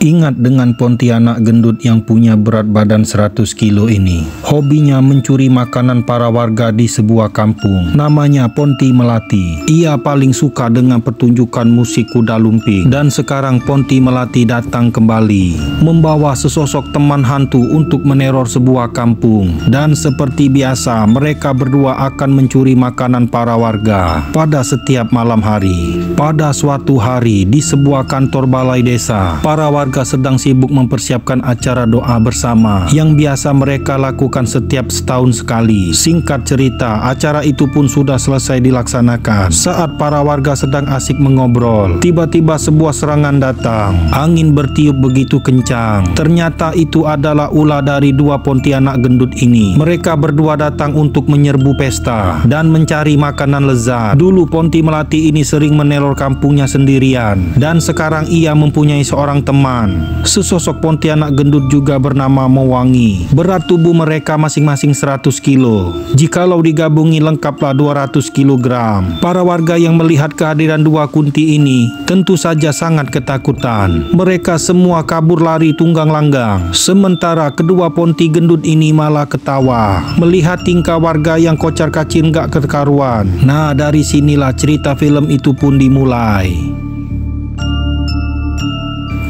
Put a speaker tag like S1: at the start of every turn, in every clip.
S1: Ingat dengan Pontianak gendut yang punya berat badan 100 kilo ini. Hobinya mencuri makanan para warga di sebuah kampung. Namanya Ponti Melati. Ia paling suka dengan pertunjukan musik kuda lumping. Dan sekarang Ponti Melati datang kembali, membawa sesosok teman hantu untuk meneror sebuah kampung. Dan seperti biasa, mereka berdua akan mencuri makanan para warga pada setiap malam hari. Pada suatu hari di sebuah kantor balai desa, para warga sedang sibuk mempersiapkan acara doa bersama yang biasa mereka lakukan setiap setahun sekali. Singkat cerita, acara itu pun sudah selesai dilaksanakan. Saat para warga sedang asik mengobrol, tiba-tiba sebuah serangan datang. Angin bertiup begitu kencang. Ternyata itu adalah ulah dari dua Pontianak gendut ini. Mereka berdua datang untuk menyerbu pesta dan mencari makanan lezat. Dulu Ponti Melati ini sering meneror kampungnya sendirian, dan sekarang ia mempunyai seorang teman, sesosok Pontianak gendut juga bernama Mewangi. Berat tubuh mereka masing-masing 100 kilo. Jikalau digabungi lengkaplah 200 kilogram. Para warga yang melihat kehadiran dua kunti ini tentu saja sangat ketakutan. Mereka semua kabur lari tunggang langgang. Sementara kedua Ponti gendut ini malah ketawa melihat tingkah warga yang kocar kacir gak kekaruan. Nah, dari sinilah cerita film itu pun dimulai.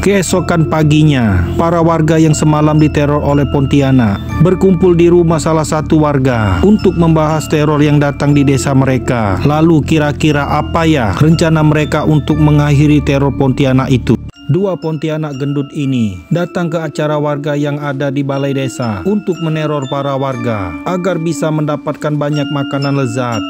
S1: Keesokan paginya, para warga yang semalam diteror oleh Pontianak berkumpul di rumah salah satu warga untuk membahas teror yang datang di desa mereka. Lalu kira-kira apa ya rencana mereka untuk mengakhiri teror Pontianak itu? Dua Pontianak gendut ini datang ke acara warga yang ada di balai desa untuk meneror para warga agar bisa mendapatkan banyak makanan lezat.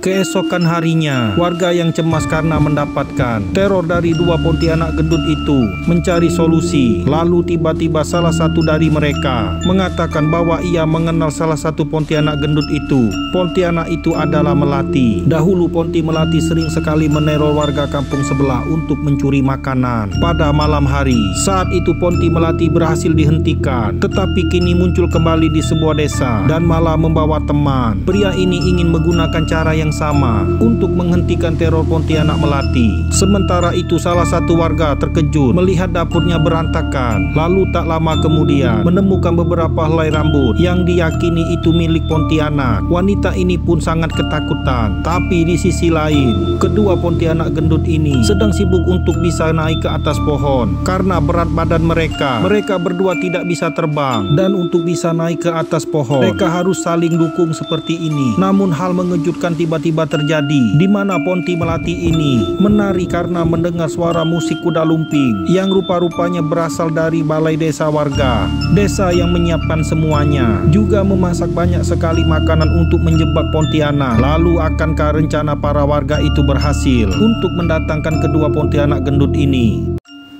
S1: Keesokan harinya, warga yang cemas karena mendapatkan teror dari dua Pontianak gendut itu mencari solusi. Lalu tiba-tiba salah satu dari mereka mengatakan bahwa ia mengenal salah satu Pontianak gendut itu. Pontianak itu adalah Melati. Dahulu Ponti Melati sering sekali meneror warga kampung sebelah untuk mencuri makanan pada malam hari. Saat itu Ponti Melati berhasil dihentikan, tetapi kini muncul kembali di sebuah desa dan malah membawa teman. Pria ini ingin menggunakan cara yang sama untuk menghentikan teror Pontianak Melati. Sementara itu salah satu warga terkejut melihat dapurnya berantakan. Lalu tak lama kemudian menemukan beberapa helai rambut yang diyakini itu milik Pontianak. Wanita ini pun sangat ketakutan. Tapi di sisi lain, kedua Pontianak gendut ini sedang sibuk untuk bisa naik ke atas pohon. Karena berat badan mereka berdua tidak bisa terbang, dan untuk bisa naik ke atas pohon mereka harus saling dukung seperti ini. Namun hal mengejutkan tiba-tiba terjadi, di mana Ponti Melati ini menari karena mendengar suara musik kuda lumping yang rupa-rupanya berasal dari balai desa warga. Desa yang menyiapkan semuanya juga memasak banyak sekali makanan untuk menjebak Pontianak. Lalu akankah rencana para warga itu berhasil untuk mendatangkan kedua Pontianak gendut ini?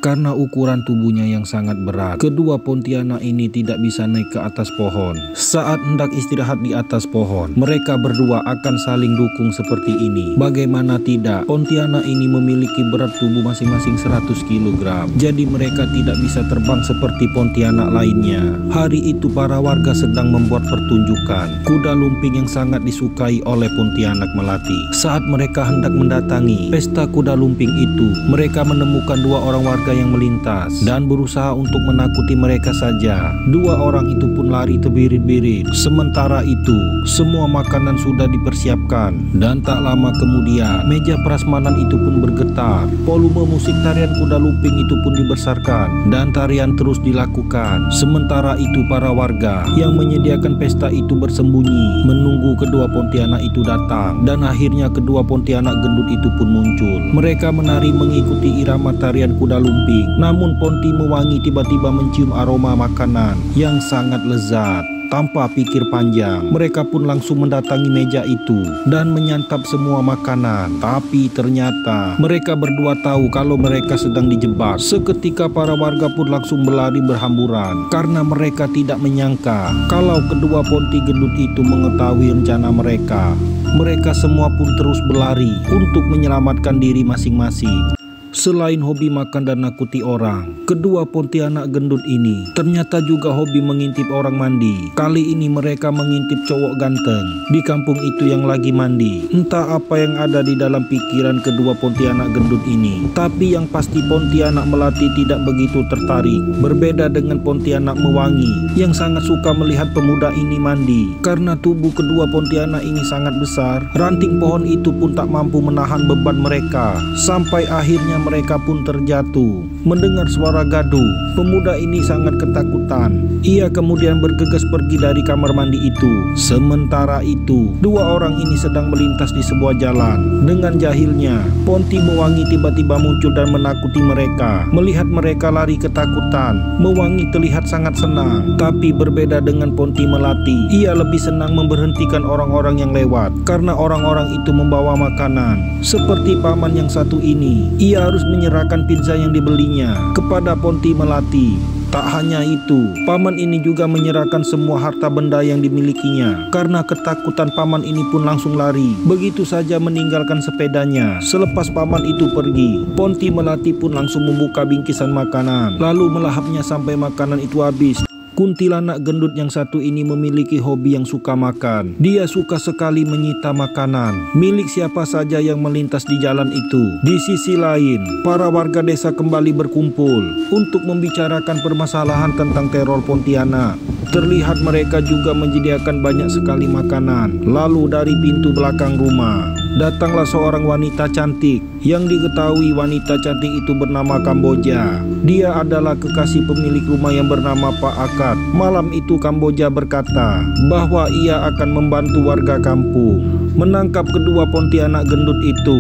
S1: Karena ukuran tubuhnya yang sangat berat, kedua Pontianak ini tidak bisa naik ke atas pohon. Saat hendak istirahat di atas pohon, mereka berdua akan saling dukung seperti ini. Bagaimana tidak, Pontianak ini memiliki berat tubuh masing-masing 100 kg. Jadi mereka tidak bisa terbang seperti Pontianak lainnya. Hari itu para warga sedang membuat pertunjukan kuda lumping yang sangat disukai oleh Pontianak Melati. Saat mereka hendak mendatangi pesta kuda lumping itu, mereka menemukan dua orang warga yang melintas dan berusaha untuk menakuti mereka saja. Dua orang itu pun lari terbirit-birit. Sementara itu, semua makanan sudah dipersiapkan, dan tak lama kemudian meja prasmanan itu pun bergetar. Volume musik tarian kuda lumping itu pun dibesarkan dan tarian terus dilakukan. Sementara itu para warga yang menyediakan pesta itu bersembunyi menunggu kedua Pontianak itu datang, dan akhirnya kedua Pontianak gendut itu pun muncul. Mereka menari mengikuti irama tarian kuda lumping. Namun Ponti Mewangi tiba-tiba mencium aroma makanan yang sangat lezat. Tanpa pikir panjang, mereka pun langsung mendatangi meja itu dan menyantap semua makanan. Tapi ternyata mereka berdua tahu kalau mereka sedang dijebak. Seketika para warga pun langsung berlari berhamburan karena mereka tidak menyangka kalau kedua Ponti gendut itu mengetahui rencana mereka. Mereka semua pun terus berlari untuk menyelamatkan diri masing-masing. Selain hobi makan dan nakuti orang, kedua Pontianak gendut ini ternyata juga hobi mengintip orang mandi. Kali ini mereka mengintip cowok ganteng di kampung itu yang lagi mandi. Entah apa yang ada di dalam pikiran kedua Pontianak gendut ini, tapi yang pasti Pontianak Melati tidak begitu tertarik. Berbeda dengan Pontianak Mewangi yang sangat suka melihat pemuda ini mandi. Karena tubuh kedua Pontianak ini sangat besar, ranting pohon itu pun tak mampu menahan beban mereka. Sampai akhirnya mereka pun terjatuh. Mendengar suara gaduh, pemuda ini sangat ketakutan. Ia kemudian bergegas pergi dari kamar mandi itu. Sementara itu, dua orang ini sedang melintas di sebuah jalan. Dengan jahilnya, Ponti Mewangi tiba-tiba muncul dan menakuti mereka. Melihat mereka lari ketakutan, Mewangi terlihat sangat senang. Tapi berbeda dengan Ponti Melati, ia lebih senang memberhentikan orang-orang yang lewat karena orang-orang itu membawa makanan. Seperti paman yang satu ini, ia harus menyerahkan pizza yang dibelinya kepada Ponti Melati. Tak hanya itu, paman ini juga menyerahkan semua harta benda yang dimilikinya. Karena ketakutan, paman ini pun langsung lari, begitu saja meninggalkan sepedanya. Selepas paman itu pergi, Ponti Melati pun langsung membuka bingkisan makanan, lalu melahapnya sampai makanan itu habis. Kuntilanak gendut yang satu ini memiliki hobi yang suka makan. Dia suka sekali menyita makanan milik siapa saja yang melintas di jalan itu. Di sisi lain, para warga desa kembali berkumpul untuk membicarakan permasalahan tentang teror Pontianak. Terlihat mereka juga menyediakan banyak sekali makanan. Lalu dari pintu belakang rumah datanglah seorang wanita cantik yang diketahui wanita cantik itu bernama Kamboja. Dia adalah kekasih pemilik rumah yang bernama Pak Akad. Malam itu Kamboja berkata bahwa ia akan membantu warga kampung menangkap kedua Pontianak gendut itu.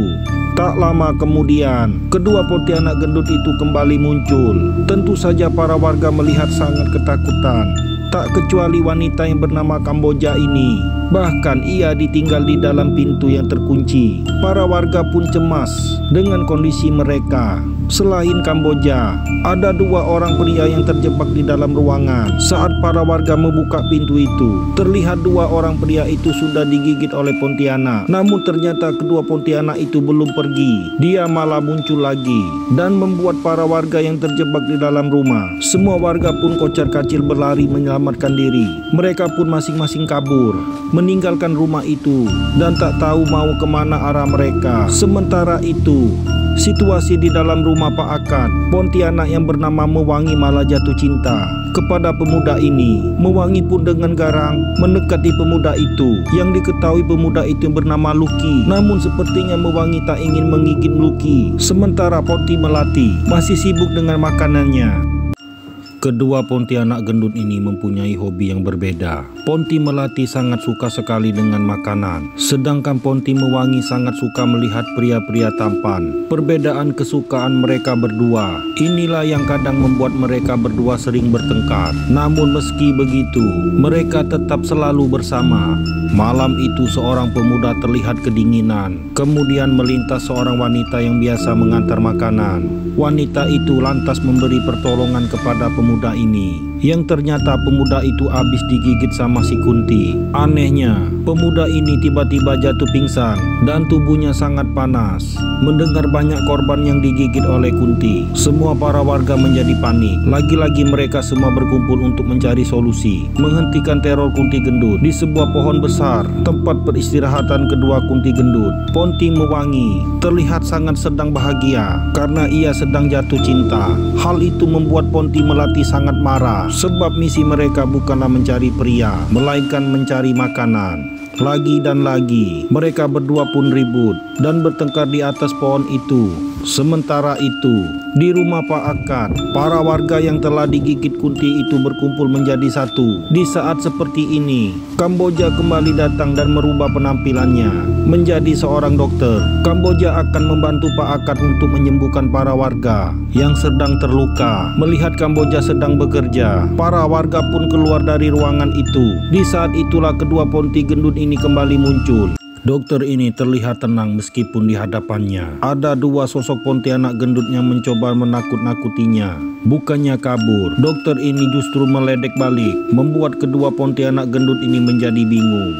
S1: Tak lama kemudian, kedua Pontianak gendut itu kembali muncul. Tentu saja para warga melihat sangat ketakutan. Tak kecuali wanita yang bernama Kamboja ini. Bahkan ia ditinggal di dalam pintu yang terkunci. Para warga pun cemas dengan kondisi mereka. Selain Kamboja, ada dua orang pria yang terjebak di dalam ruangan. Saat para warga membuka pintu itu, terlihat dua orang pria itu sudah digigit oleh Pontianak. Namun ternyata kedua Pontianak itu belum pergi. Dia malah muncul lagi dan membuat para warga yang terjebak di dalam rumah. Semua warga pun kocar-kacir berlari menyelamatkan diri. Mereka pun masing-masing kabur, meninggalkan rumah itu dan tak tahu mau kemana arah mereka. Sementara itu, situasi di dalam rumah Pak Akad, Pontianak yang bernama Mewangi malah jatuh cinta kepada pemuda ini. Mewangi pun dengan garang mendekati pemuda itu, yang diketahui pemuda itu bernama Luki. Namun sepertinya Mewangi tak ingin menggigit Luki. Sementara Ponti Melati masih sibuk dengan makanannya. Kedua Pontianak gendut ini mempunyai hobi yang berbeda. Ponti Melati sangat suka sekali dengan makanan, sedangkan Ponti Mewangi sangat suka melihat pria-pria tampan. Perbedaan kesukaan mereka berdua inilah yang kadang membuat mereka berdua sering bertengkar. Namun meski begitu, mereka tetap selalu bersama. Malam itu seorang pemuda terlihat kedinginan. Kemudian melintas seorang wanita yang biasa mengantar makanan. Wanita itu lantas memberi pertolongan kepada pemuda ini, yang ternyata pemuda itu habis digigit sama si Kunti. Anehnya, pemuda ini tiba-tiba jatuh pingsan dan tubuhnya sangat panas. Mendengar banyak korban yang digigit oleh Kunti, semua para warga menjadi panik. Lagi-lagi mereka semua berkumpul untuk mencari solusi menghentikan teror Kunti gendut. Di sebuah pohon besar, tempat peristirahatan kedua Kunti gendut, Ponti Mewangi terlihat sangat sedang bahagia karena ia sedang jatuh cinta. Hal itu membuat Ponti Melati sangat marah, sebab misi mereka bukanlah mencari pria, melainkan mencari makanan. Lagi dan lagi, mereka berdua pun ribut dan bertengkar di atas pohon itu. Sementara itu, di rumah Pak Akad, para warga yang telah digigit Kunti itu berkumpul menjadi satu. Di saat seperti ini, Kamboja kembali datang dan merubah penampilannya menjadi seorang dokter. Kamboja akan membantu Pak Akad untuk menyembuhkan para warga yang sedang terluka. Melihat Kamboja sedang bekerja, para warga pun keluar dari ruangan itu. Di saat itulah kedua Ponti gendut ini kembali muncul. Dokter ini terlihat tenang meskipun di hadapannya ada dua sosok Pontianak gendut yang mencoba menakut-nakutinya. Bukannya kabur, dokter ini justru meledek balik, membuat kedua Pontianak gendut ini menjadi bingung.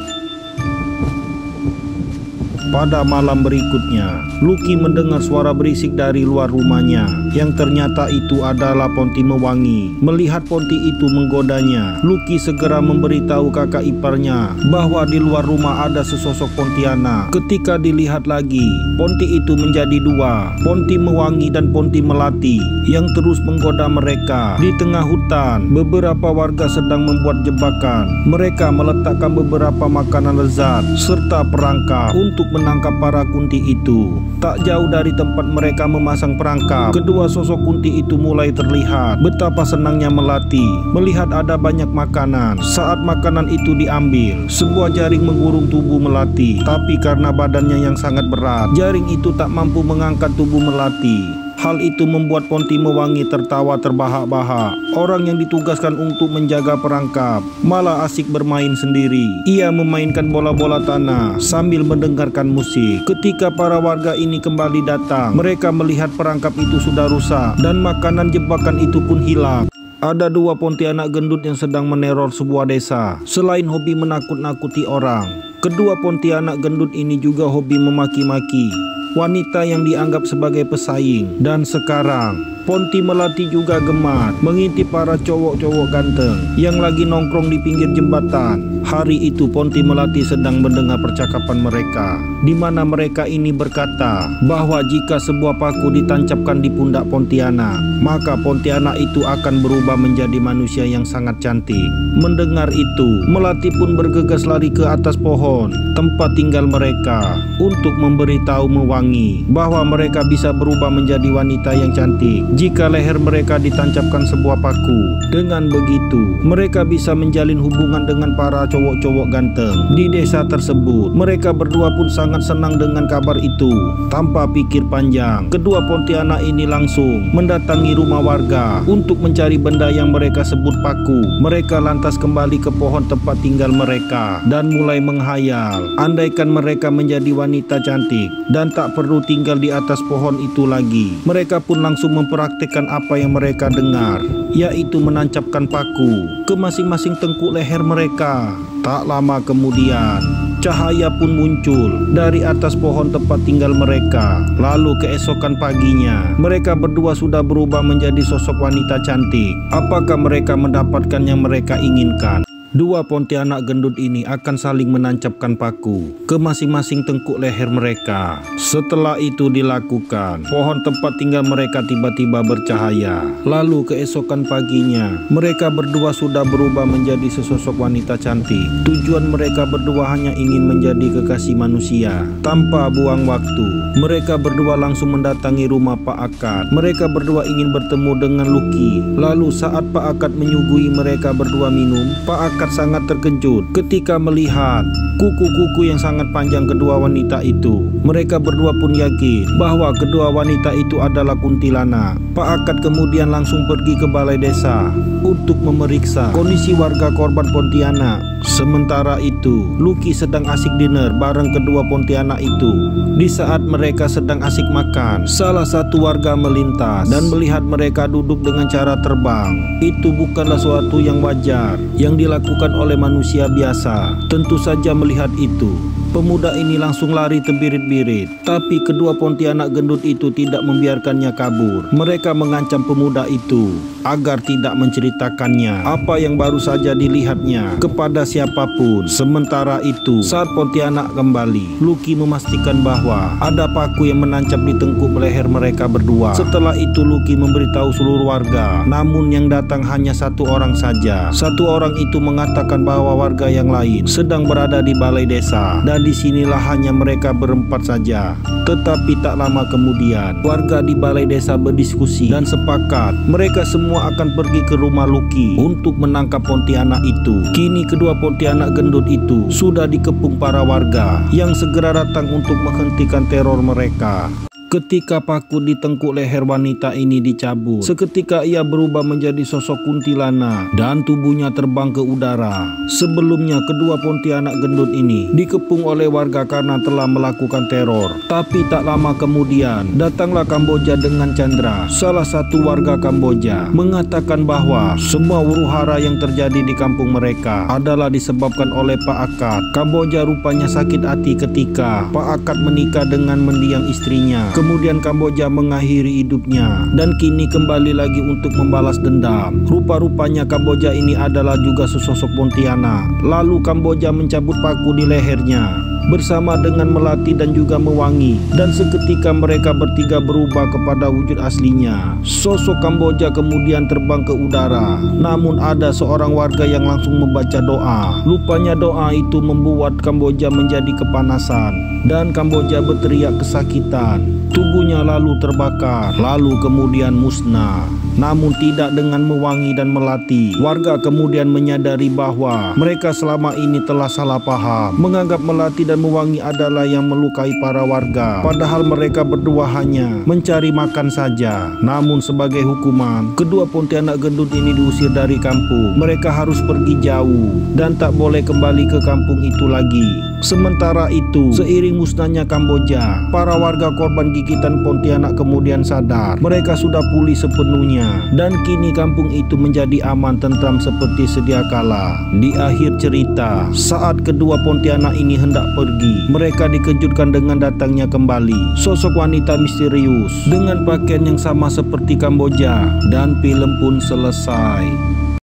S1: Pada malam berikutnya, Lucky mendengar suara berisik dari luar rumahnya, yang ternyata itu adalah Ponti Mewangi. Melihat Ponti itu menggodanya, Lucky segera memberitahu kakak iparnya bahwa di luar rumah ada sesosok Pontianak. Ketika dilihat lagi, Ponti itu menjadi dua, Ponti Mewangi dan Ponti Melati, yang terus menggoda mereka. Di tengah hutan, beberapa warga sedang membuat jebakan. Mereka meletakkan beberapa makanan lezat serta perangkap untuk menangkap para kunti itu. Tak jauh dari tempat mereka memasang perangkap, kedua sosok kunti itu mulai terlihat. Betapa senangnya Melati melihat ada banyak makanan. Saat makanan itu diambil, sebuah jaring mengurung tubuh Melati. Tapi karena badannya yang sangat berat, jaring itu tak mampu mengangkat tubuh Melati. Hal itu membuat Ponti Mewangi tertawa terbahak-bahak. Orang yang ditugaskan untuk menjaga perangkap malah asik bermain sendiri. Ia memainkan bola-bola tanah sambil mendengarkan musik. Ketika para warga ini kembali datang, mereka melihat perangkap itu sudah rusak dan makanan jebakan itu pun hilang. Ada dua Pontianak gendut yang sedang meneror sebuah desa. Selain hobi menakut-nakuti orang, kedua Pontianak gendut ini juga hobi memaki-maki wanita yang dianggap sebagai pesaing. Dan sekarang Ponti Melati juga gemar mengintip para cowok-cowok ganteng yang lagi nongkrong di pinggir jembatan. Hari itu Ponti Melati sedang mendengar percakapan mereka, di mana mereka ini berkata bahwa jika sebuah paku ditancapkan di pundak Pontianak, maka Pontianak itu akan berubah menjadi manusia yang sangat cantik. Mendengar itu, Melati pun bergegas lari ke atas pohon tempat tinggal mereka untuk memberitahu Mewangi bahwa mereka bisa berubah menjadi wanita yang cantik jika leher mereka ditancapkan sebuah paku. Dengan begitu, mereka bisa menjalin hubungan dengan para cowok-cowok ganteng di desa tersebut. Mereka berdua pun sangat senang dengan kabar itu. Tanpa pikir panjang, kedua Pontianak ini langsung mendatangi rumah warga untuk mencari benda yang mereka sebut paku. Mereka lantas kembali ke pohon tempat tinggal mereka dan mulai menghayal, andaikan mereka menjadi wanita cantik dan tak perlu tinggal di atas pohon itu lagi. Mereka pun langsung mempraktikkan apa yang mereka dengar, yaitu menancapkan paku ke masing-masing tengkuk leher mereka. Tak lama kemudian, cahaya pun muncul dari atas pohon tempat tinggal mereka. Lalu keesokan paginya, mereka berdua sudah berubah menjadi sosok wanita cantik. Apakah mereka mendapatkan yang mereka inginkan? Dua Pontianak gendut ini akan saling menancapkan paku ke masing-masing tengkuk leher mereka. Setelah itu dilakukan, pohon tempat tinggal mereka tiba-tiba bercahaya. Lalu keesokan paginya, mereka berdua sudah berubah menjadi sesosok wanita cantik. Tujuan mereka berdua hanya ingin menjadi kekasih manusia. Tanpa buang waktu, mereka berdua langsung mendatangi rumah Pak Akad. Mereka berdua ingin bertemu dengan Lucky. Lalu saat Pak Akad menyuguhi mereka berdua minum, Pak Akad sangat terkejut ketika melihat kuku-kuku yang sangat panjang kedua wanita itu. Mereka berdua pun yakin bahwa kedua wanita itu adalah kuntilanak. Pak Akad kemudian langsung pergi ke balai desa untuk memeriksa kondisi warga korban Pontianak. Sementara itu, Lucky sedang asik dinner bareng kedua Pontianak itu. Di saat mereka sedang asik makan, salah satu warga melintas dan melihat mereka duduk dengan cara terbang. Itu bukanlah suatu yang wajar yang dilakukan oleh manusia biasa. Tentu saja melihat itu, pemuda ini langsung lari terbirit-birit. Tapi kedua Pontianak gendut itu tidak membiarkannya kabur. Mereka mengancam pemuda itu agar tidak menceritakannya apa yang baru saja dilihatnya kepada siapapun. Sementara itu, saat Pontianak kembali, Lucky memastikan bahwa ada paku yang menancap di tengkuk leher mereka berdua. Setelah itu Lucky memberitahu seluruh warga, namun yang datang hanya satu orang saja. Satu orang itu mengatakan bahwa warga yang lain sedang berada di balai desa dan disinilah hanya mereka berempat saja. Tetapi tak lama kemudian, warga di balai desa berdiskusi dan sepakat mereka semua akan pergi ke rumah Lucky untuk menangkap Pontianak itu. Kini kedua Pontianak gendut itu sudah dikepung para warga yang segera datang untuk menghentikan teror mereka. Ketika paku di tengkuk leher wanita ini dicabut, seketika ia berubah menjadi sosok kuntilanak dan tubuhnya terbang ke udara. Sebelumnya kedua Pontianak gendut ini dikepung oleh warga karena telah melakukan teror. Tapi tak lama kemudian datanglah Kamboja dengan Chandra. Salah satu warga Kamboja mengatakan bahwa semua huru-hara yang terjadi di kampung mereka adalah disebabkan oleh Pak Akad. Kamboja rupanya sakit hati ketika Pak Akad menikah dengan mendiang istrinya. Kemudian Kamboja mengakhiri hidupnya dan kini kembali lagi untuk membalas dendam. Rupa-rupanya Kamboja ini adalah juga sesosok Pontianak. Lalu Kamboja mencabut paku di lehernya bersama dengan Melati dan juga Mewangi, dan seketika mereka bertiga berubah kepada wujud aslinya. Sosok Kamboja kemudian terbang ke udara, namun ada seorang warga yang langsung membaca doa. Rupanya doa itu membuat Kamboja menjadi kepanasan dan Kamboja berteriak kesakitan. Tubuhnya lalu terbakar, lalu kemudian musnah. Namun tidak dengan Mewangi dan Melati. Warga kemudian menyadari bahwa mereka selama ini telah salah paham, menganggap Melati dan Mewangi adalah yang melukai para warga, padahal mereka berdua hanya mencari makan saja. Namun sebagai hukuman, kedua Pontianak gendut ini diusir dari kampung. Mereka harus pergi jauh dan tak boleh kembali ke kampung itu lagi. Sementara itu, seiring musnahnya Kamboja, para warga korban gigitan Pontianak kemudian sadar mereka sudah pulih sepenuhnya, dan kini kampung itu menjadi aman tentram seperti sedia kala. Di akhir cerita, saat kedua Pontianak ini hendak pergi, mereka dikejutkan dengan datangnya kembali sosok wanita misterius dengan pakaian yang sama seperti Kamboja, dan film pun selesai.